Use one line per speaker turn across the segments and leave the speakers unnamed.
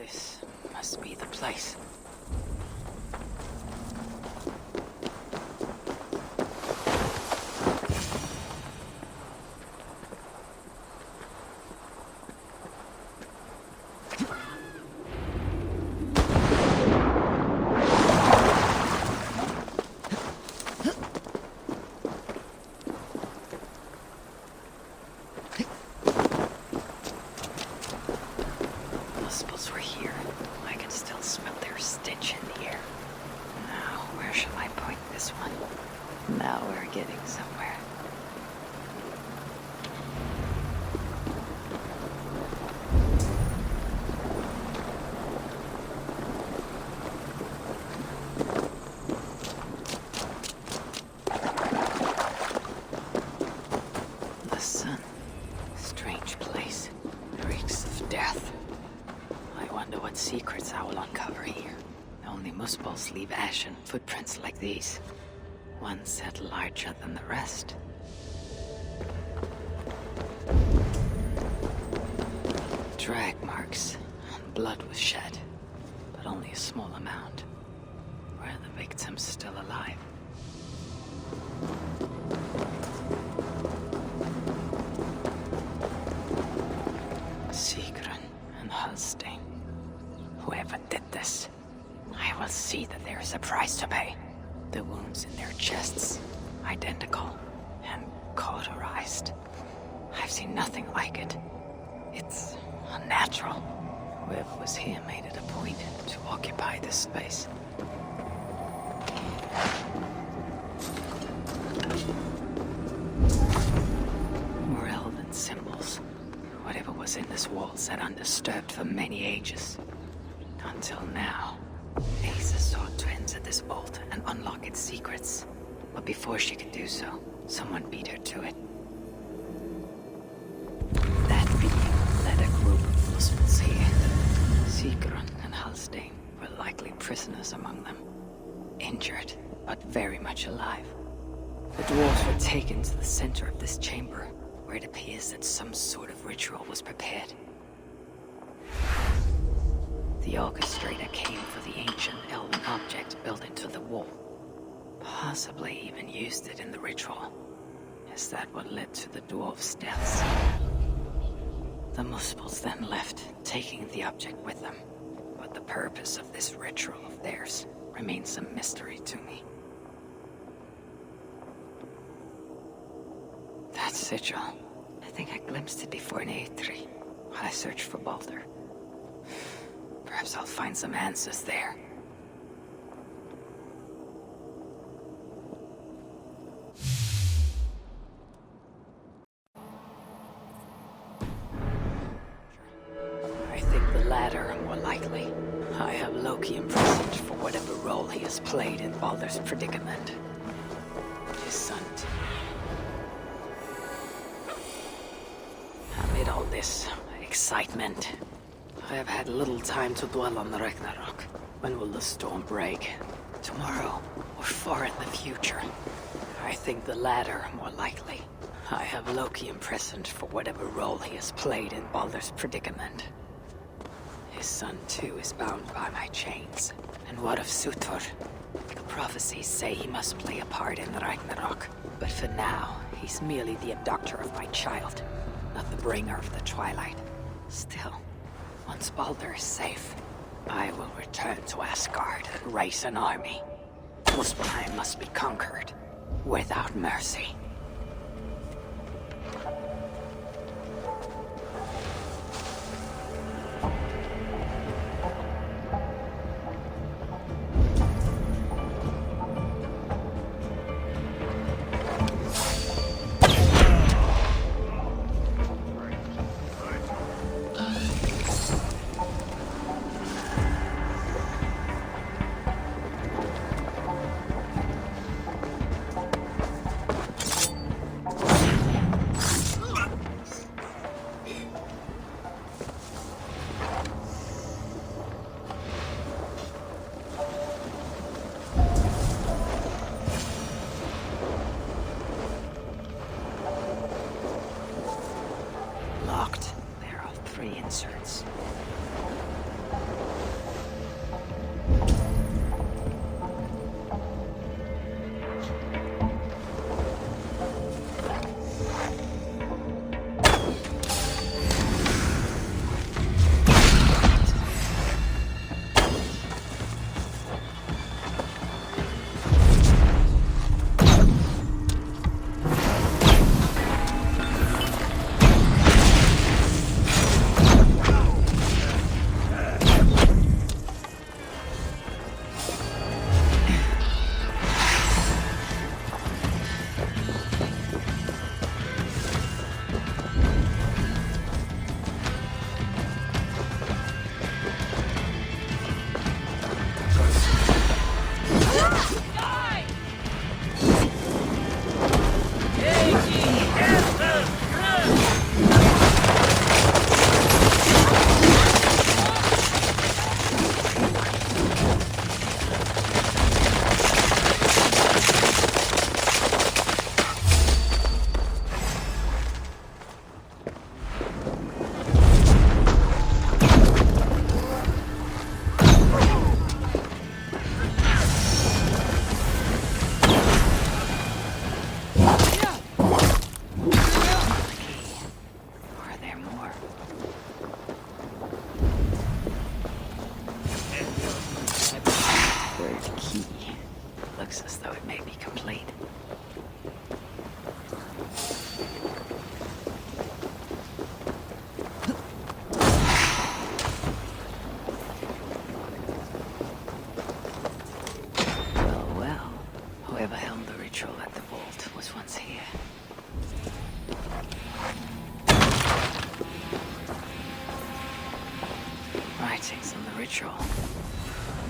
This must be the place. Now we're getting somewhere. The sun. Strange place. Reeks of death. I wonder what secrets I will uncover here. Only muspels leave ashen footprints like these. One set larger than the rest. Drag marks, and blood was shed, but only a small amount. Were the victims still alive? Sigrun and Halstein. Whoever did this, I will see that there is a price to pay. The wounds in their chests, identical and cauterized. I've seen nothing like it. It's unnatural. Whoever was here made it a point to occupy this space. More elven symbols. Whatever was in this wall sat undisturbed for many ages. Until now. Asa sought to enter this vault and unlock its secrets. But before she could do so, someone beat her to it. That being led a group of muspels here. Sigrun and Halstein were likely prisoners among them. Injured, but very much alive. The dwarves were taken to the center of this chamber, where it appears that some sort of ritual was prepared. The orchestrator came for the ancient elven object built into the wall. Possibly even used it in the ritual. Is that what led to the dwarves' deaths? The muspels then left, taking the object with them. But the purpose of this ritual of theirs remains a mystery to me. That sigil. I think I glimpsed it before in A3, while I searched for Baldur. Perhaps I'll find some answers there. I think the latter are more likely. I have Loki imprisoned for whatever role he has played in Baldur's predicament. His son too. Amid all this excitement, I have had little time to dwell on the Ragnarok. When will the storm break? Tomorrow, or far in the future? I think the latter more likely. I have Loki imprisoned for whatever role he has played in Baldur's predicament. His son too is bound by my chains. And what of Surtur? The prophecies say he must play a part in the Ragnarok. But for now, he's merely the abductor of my child, not the bringer of the Twilight. Still, once Baldur is safe, I will return to Asgard and raise an army. Muspelheim must be conquered, without mercy.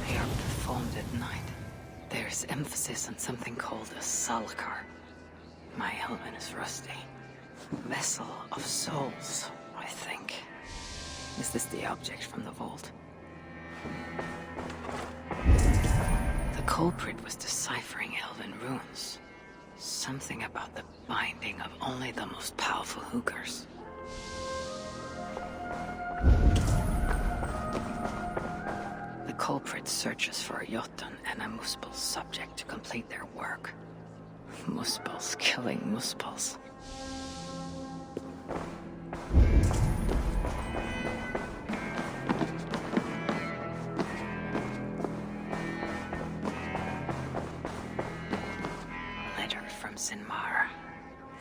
They are performed at night. There's emphasis on something called a salakar. My helmet is rusty. Vessel of souls, I think. Is this the object from the vault? The culprit was deciphering elven runes. Something about the binding of only the most powerful hookers. The culprit searches for a Jotun and a Muspel subject to complete their work. Muspels killing Muspels. Letter from Sinmara.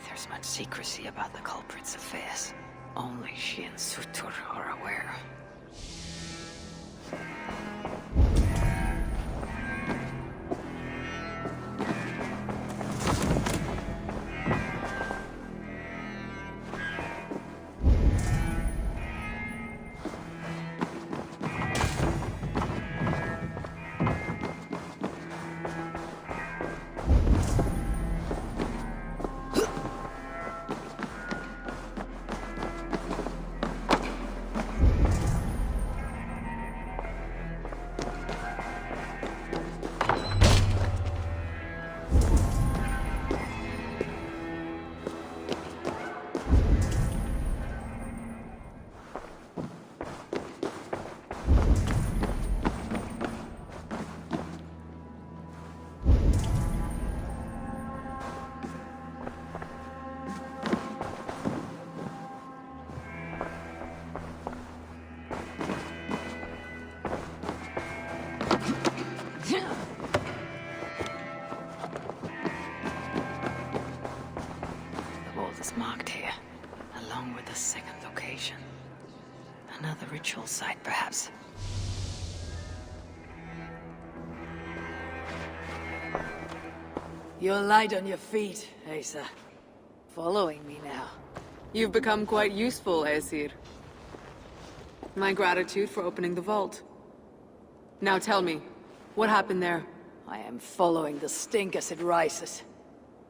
There's much secrecy about the culprit's affairs. Only she and Sutur are aware. Marked here, along with the second location. Another ritual site, perhaps.
You're light on your feet, Asa. Following me now.
You've become quite useful, Aesir. My gratitude for opening the vault. Now tell me, what happened there?
I am following the stink as it rises.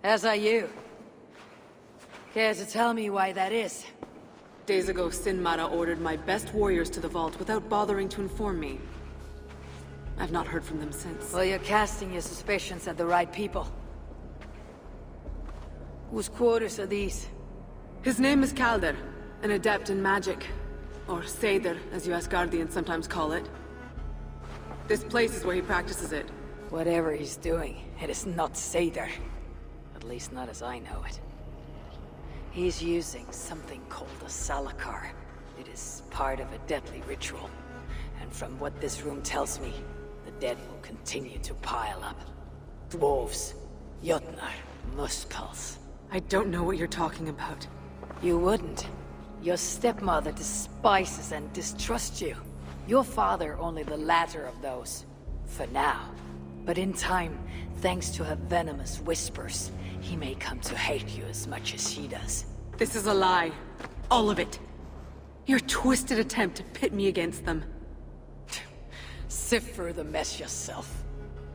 As are you. Care to tell me why that is?
Days ago, Sinmara ordered my best warriors to the vault without bothering to inform me. I've not heard from them since.
Well, you're casting your suspicions at the right people. Whose quarters are these?
His name is Calder, an adept in magic. Or Seder, as you Asgardians sometimes call it. This place is where he practices it.
Whatever he's doing, it is not Seder. At least not as I know it. He's using something called a Salakar. It is part of a deadly ritual. And from what this room tells me, the dead will continue to pile up. Dwarves, Jotnar, Muspels.
I don't know what you're talking about.
You wouldn't. Your stepmother despises and distrusts you. Your father only the latter of those. For now. But in time, thanks to her venomous whispers, he may come to hate you as much as she does.
This is a lie. All of it. Your twisted attempt to pit me against them.
Sift through the mess yourself.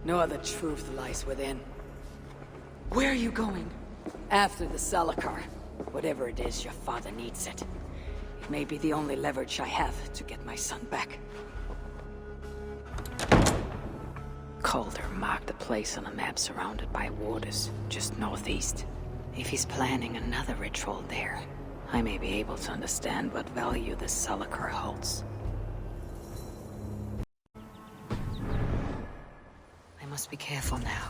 No other truth lies within.
Where are you going?
After the Salakar. Whatever it is, your father needs it. It may be the only leverage I have to get my son back. Calder marked a place on a map surrounded by waters, just northeast. If he's planning another ritual there, I may be able to understand what value this Salakar holds. I must be careful now.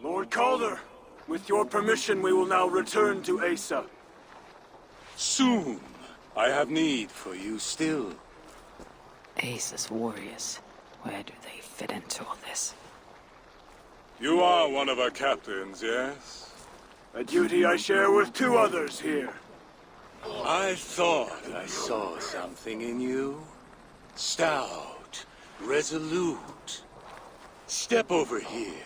Lord Calder, with your permission, we will now return to Asa.
Soon. I have need for you still.
Asa's warriors. Where do they fit into all this?
You are one of our captains, yes?
A duty I share with two others here.
I thought I saw something in you. Stout, resolute. Step over here.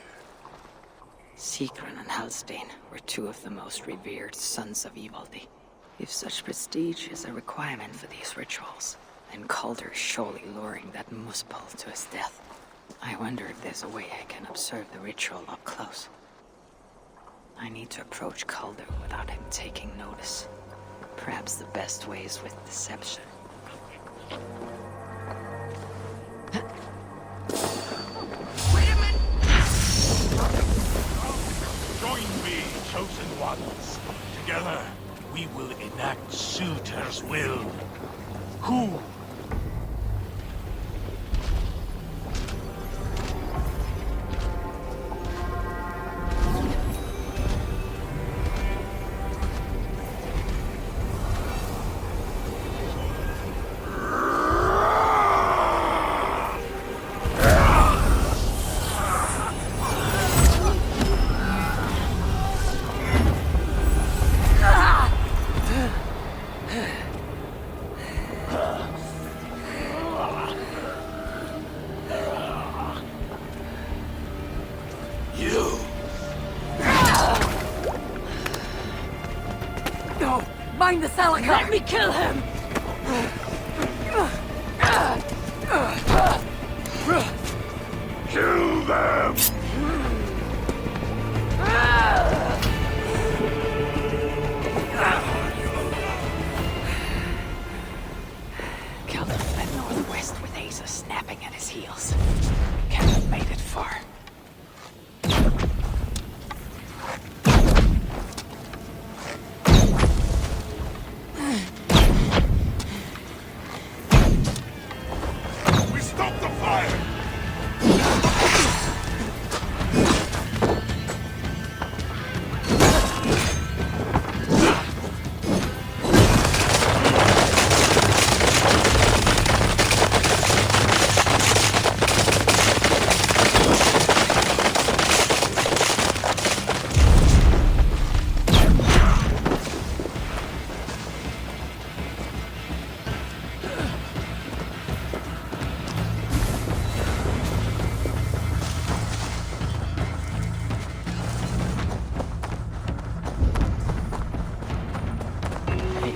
Sigrun and Halstein were two of the most revered sons of Ivaldi. If such prestige is a requirement for these rituals, then Calder is surely luring that Muspel to his death. I wonder if there's a way I can observe the ritual up close. I need to approach Calder without him taking notice. Perhaps the best way is with deception.
Join me, chosen ones. Together, we will enact Suitor's will. Who?
Find the Salakar! Let me kill him!
Kill them!
Calder fled northwest with Asa snapping at his heels. Can't have made it far.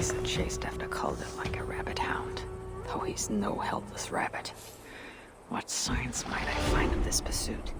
Aesir chased after Calder like a rabbit hound, though he's no helpless rabbit. What signs might I find of this pursuit?